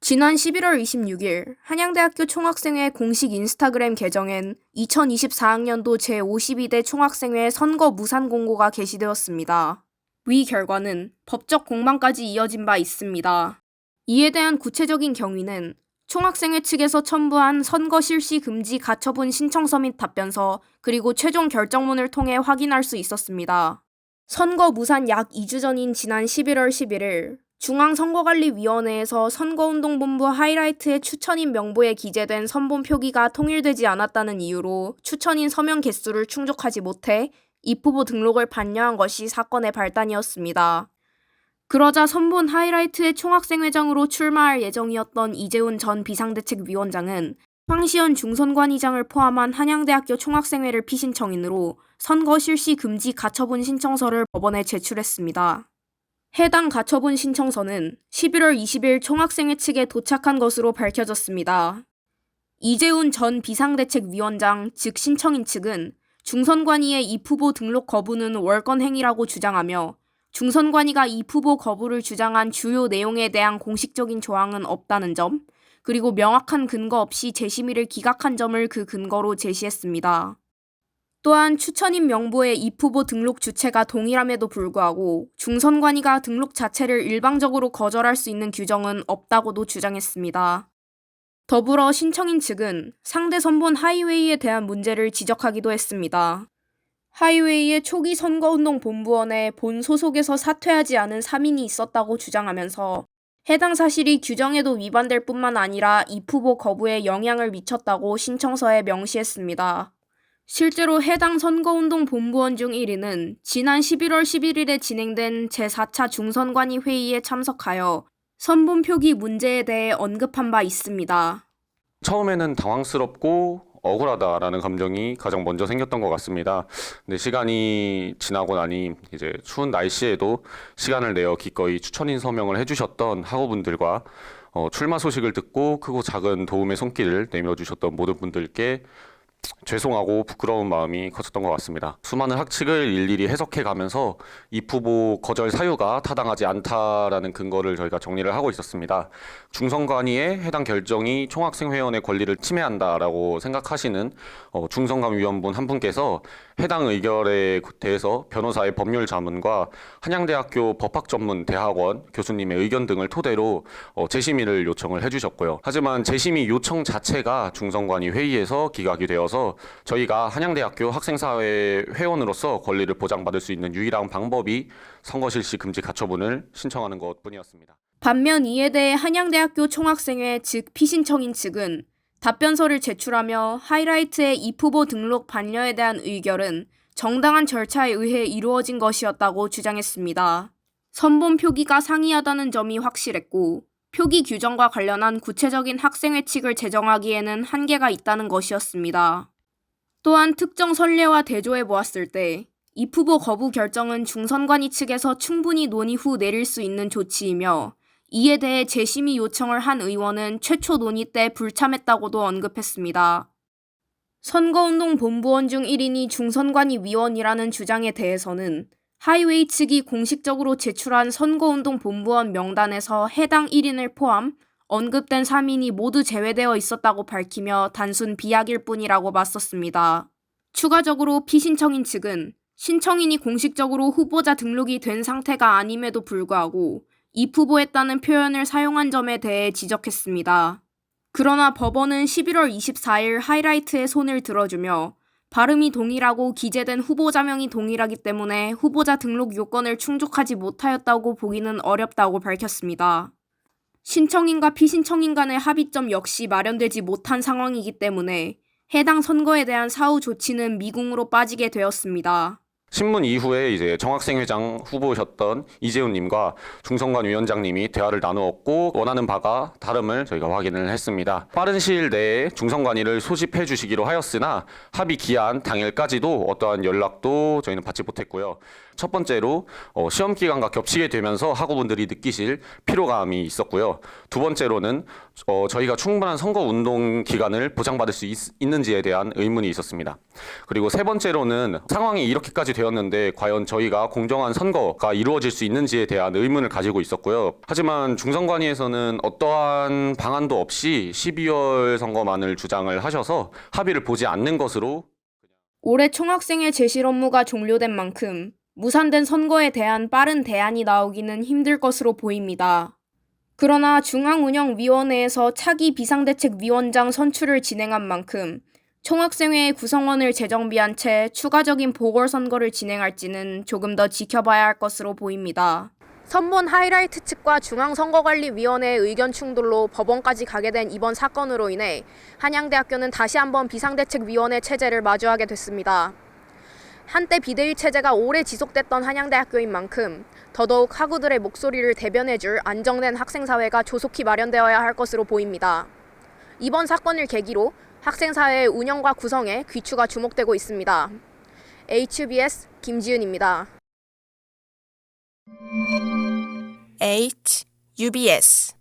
지난 11월 26일 한양대학교 총학생회 공식 인스타그램 계정엔 2024학년도 제52대 총학생회 선거 무산 공고가 게시되었습니다. 위 결과는 법적 공방까지 이어진 바 있습니다. 이에 대한 구체적인 경위는 총학생회 측에서 첨부한 선거 실시 금지 가처분 신청서 및 답변서 그리고 최종 결정문을 통해 확인할 수 있었습니다. 선거 무산 약 2주 전인 지난 11월 11일 중앙선거관리위원회에서 선거운동본부 하이라이트의 추천인 명부에 기재된 선본 표기가 통일되지 않았다는 이유로 추천인 서명 개수를 충족하지 못해 입후보 등록을 반려한 것이 사건의 발단이었습니다. 그러자 선본 하이라이트의 총학생회장으로 출마할 예정이었던 이재훈 전 비상대책위원장은 황시현 중선관위장을 포함한 한양대학교 총학생회를 피신청인으로 선거 실시 금지 가처분 신청서를 법원에 제출했습니다. 해당 가처분 신청서는 11월 20일 총학생회 측에 도착한 것으로 밝혀졌습니다. 이재훈 전 비상대책위원장 즉 신청인 측은 중선관위의 입후보 등록 거부는 월권 행위라고 주장하며 중선관위가 입후보 거부를 주장한 주요 내용에 대한 공식적인 조항은 없다는 점, 그리고 명확한 근거 없이 재심의를 기각한 점을 그 근거로 제시했습니다. 또한 추천인 명부의 입후보 등록 주체가 동일함에도 불구하고 중선관위가 등록 자체를 일방적으로 거절할 수 있는 규정은 없다고도 주장했습니다. 더불어 신청인 측은 상대 선본 하이웨이에 대한 문제를 지적하기도 했습니다. 하이웨이의 초기 선거운동 본부원에 본 소속에서 사퇴하지 않은 3인이 있었다고 주장하면서 해당 사실이 규정에도 위반될 뿐만 아니라 입후보 거부에 영향을 미쳤다고 신청서에 명시했습니다. 실제로 해당 선거운동 본부원 중 1인은 지난 11월 11일에 진행된 제4차 중선관위 회의에 참석하여 선본 표기 문제에 대해 언급한 바 있습니다. 처음에는 당황스럽고 억울하다라는 감정이 가장 먼저 생겼던 것 같습니다. 근데 시간이 지나고 나니 이제 추운 날씨에도 시간을 내어 기꺼이 추천인 서명을 해주셨던 학우분들과 출마 소식을 듣고 크고 작은 도움의 손길을 내밀어주셨던 모든 분들께 죄송하고 부끄러운 마음이 컸었던 것 같습니다. 수많은 학칙을 일일이 해석해가면서 입후보 거절 사유가 타당하지 않다라는 근거를 저희가 정리를 하고 있었습니다. 중선관위의 해당 결정이 총학생회원의 권리를 침해한다라고 생각하시는 중선관위원분 한 분께서 해당 의결에 대해서 변호사의 법률 자문과 한양대학교 법학전문대학원 교수님의 의견 등을 토대로 재심의를 요청을 해주셨고요. 하지만 재심의 요청 자체가 중선관위 회의에서 기각이 되어서 저희가 한양대학교 학생사회 회원으로서 권리를 보장받을 수 있는 유일한 방법이 선거 실시 금지 가처분을 신청하는 것뿐이었습니다. 반면 이에 대해 한양대학교 총학생회 즉 피신청인 측은 답변서를 제출하며 하이라이트의 입후보 등록 반려에 대한 의결은 정당한 절차에 의해 이루어진 것이었다고 주장했습니다. 선본 표기가 상이하다는 점이 확실했고 표기 규정과 관련한 구체적인 학생회칙을 제정하기에는 한계가 있다는 것이었습니다. 또한 특정 선례와 대조해 보았을 때 입후보 거부 결정은 중선관위 측에서 충분히 논의 후 내릴 수 있는 조치이며 이에 대해 재심의 요청을 한 의원은 최초 논의 때 불참했다고도 언급했습니다. 선거운동 본부원 중 1인이 중선관위 위원이라는 주장에 대해서는 하이웨이 측이 공식적으로 제출한 선거운동 본부원 명단에서 해당 1인을 포함 언급된 3인이 모두 제외되어 있었다고 밝히며 단순 비약일 뿐이라고 맞섰습니다. 추가적으로 피신청인 측은 신청인이 공식적으로 후보자 등록이 된 상태가 아님에도 불구하고 입후보했다는 표현을 사용한 점에 대해 지적했습니다. 그러나 법원은 11월 24일 하이라이트의 손을 들어주며 발음이 동일하고 기재된 후보자명이 동일하기 때문에 후보자 등록 요건을 충족하지 못하였다고 보기는 어렵다고 밝혔습니다. 신청인과 피신청인 간의 합의점 역시 마련되지 못한 상황이기 때문에 해당 선거에 대한 사후 조치는 미궁으로 빠지게 되었습니다. 신문 이후에 이제 정학생회장 후보셨던 이재훈님과 중선관 위원장님이 대화를 나누었고 원하는 바가 다름을 저희가 확인을 했습니다. 빠른 시일 내에 중선관위를 소집해 주시기로 하였으나 합의 기한 당일까지도 어떠한 연락도 저희는 받지 못했고요. 첫 번째로 시험 기간과 겹치게 되면서 학우분들이 느끼실 피로감이 있었고요. 두 번째로는 저희가 충분한 선거 운동 기간을 보장받을 수 있는지에 대한 의문이 있었습니다. 그리고 세 번째로는 상황이 이렇게까지 되었는데 과연 저희가 공정한 선거가 이루어질 수 있는지에 대한 의문을 가지고 있었고요. 하지만 중선관위에서는 어떠한 방안도 없이 12월 선거만을 주장을 하셔서 합의를 보지 않는 것으로 올해 총학생회 제실 업무가 종료된 만큼 무산된 선거에 대한 빠른 대안이 나오기는 힘들 것으로 보입니다. 그러나 중앙운영위원회에서 차기 비상대책위원장 선출을 진행한 만큼 총학생회의 구성원을 재정비한 채 추가적인 보궐선거를 진행할지는 조금 더 지켜봐야 할 것으로 보입니다. 선본 하이라이트 측과 중앙선거관리위원회의 의견 충돌로 법원까지 가게 된 이번 사건으로 인해 한양대학교는 다시 한번 비상대책위원회 체제를 마주하게 됐습니다. 한때 비대위 체제가 오래 지속됐던 한양대학교인 만큼 더더욱 학우들의 목소리를 대변해줄 안정된 학생사회가 조속히 마련되어야 할 것으로 보입니다. 이번 사건을 계기로 학생사회의 운영과 구성에 귀추가 주목되고 있습니다. HBS 김지은입니다. HUBS